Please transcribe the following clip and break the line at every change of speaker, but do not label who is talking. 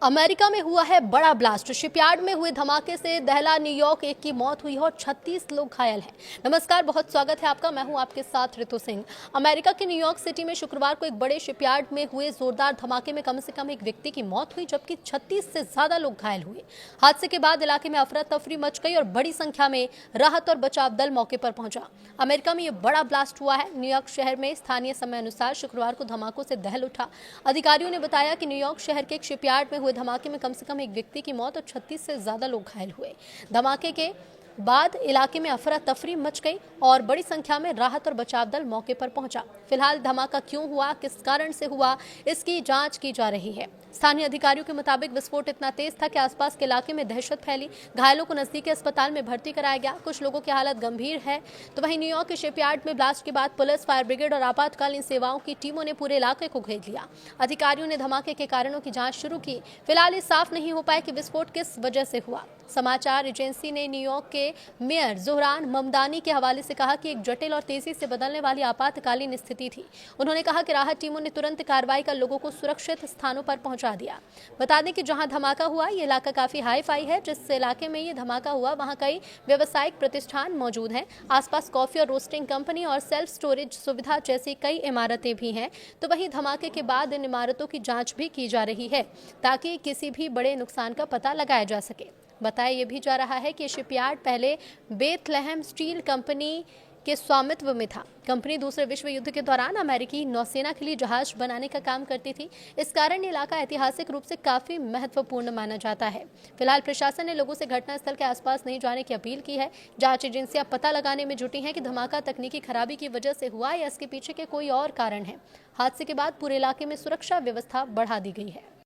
America में हुआ है बड़ा ब्लास्ट। शिपयार्ड में हुए धमाके से दहला न्यूयॉर्क, एक की मौत हुई है और 36 लोग घायल हैं। नमस्कार, बहुत स्वागत है आपका। मैं हूं आपके साथ ऋतु सिंह। अमेरिका के न्यूयॉर्क सिटी में शुक्रवार को एक बड़े शिपयार्ड में हुए जोरदार धमाके में कम से कम एक व्यक्ति की मौत हुई, जबकि 36 से ज्यादा लोग घायल हुए। हादसे के बाद इलाके में अफरा तफरी मच गई और बड़ी संख्या में राहत और बचाव दल मौके पर पहुंचा। अमेरिका में यह बड़ा ब्लास्ट हुआ है। न्यूयॉर्क शहर में स्थानीय समय अनुसार शुक्रवार को धमाकों से दहल उठा। अधिकारियों ने बताया कि न्यूयॉर्क शहर के एक शिपयार्ड में हुए धमाके में कम से कम एक व्यक्ति की मौत और 36 से ज्यादा लोग घायल हुए। धमाके के बाद इलाके में अफरा तफरी मच गई और बड़ी संख्या में राहत और बचाव दल मौके पर पहुंचा। फिलहाल धमाका क्यों हुआ, किस कारण से हुआ, इसकी जांच की जा रही है। स्थानीय अधिकारियों के मुताबिक विस्फोट इतना तेज था कि आसपास के इलाके में दहशत फैली। घायलों को नजदीकी अस्पताल में भर्ती कराया गया। कुछ लोगों की हालत गंभीर है। तो वहीं न्यूयॉर्क के शिपयार्ड में ब्लास्ट के बाद पुलिस, फायर ब्रिगेड और आपातकालीन सेवाओं की टीमों ने पूरे इलाके को घेर लिया। अधिकारियों ने धमाके के कारणों की जांच शुरू की। फिलहाल ये साफ नहीं हो पाया कि विस्फोट किस वजह से हुआ। समाचार एजेंसी ने न्यूयॉर्क के मेयर जोहरान ममदानी के हवाले से कहा कि एक जटिल और तेजी से बदलने वाली आपातकालीन स्थिति थी। उन्होंने कहा कि राहत टीमों ने तुरंत कार्रवाई कर लोगों को सुरक्षित स्थानों पर पहुंचा दिया। बता दें कि जहां धमाका हुआ ये इलाका काफी हाई फाई है। जिस इलाके में ये धमाका हुआ वहां कई व्यावसायिक प्रतिष्ठान मौजूद हैं। आसपास कॉफी और रोस्टिंग कंपनी और सेल्फ स्टोरेज सुविधा जैसी कई इमारतें भी हैं। तो वहीं धमाके के बाद इन इमारतों की जांच भी की जा रही है ताकि किसी भी बड़े नुकसान का पता लगाया जा सके। बताया यह भी जा रहा है कि शिपयार्ड पहले बेथलेहम स्टील कंपनी के स्वामित्व में था। कंपनी दूसरे विश्व युद्ध के दौरान अमेरिकी नौसेना के लिए जहाज बनाने का काम करती थी। इस कारण ये इलाका ऐतिहासिक रूप से काफी महत्वपूर्ण माना जाता है। फिलहाल प्रशासन ने लोगों से घटनास्थल के आसपास नहीं जाने की अपील की है। जांच एजेंसियां पता लगाने में जुटी हैं कि धमाका तकनीकी खराबी की वजह से हुआ या इसके पीछे के कोई और कारण है। हादसे के बाद पूरे इलाके में सुरक्षा व्यवस्था बढ़ा दी गई है।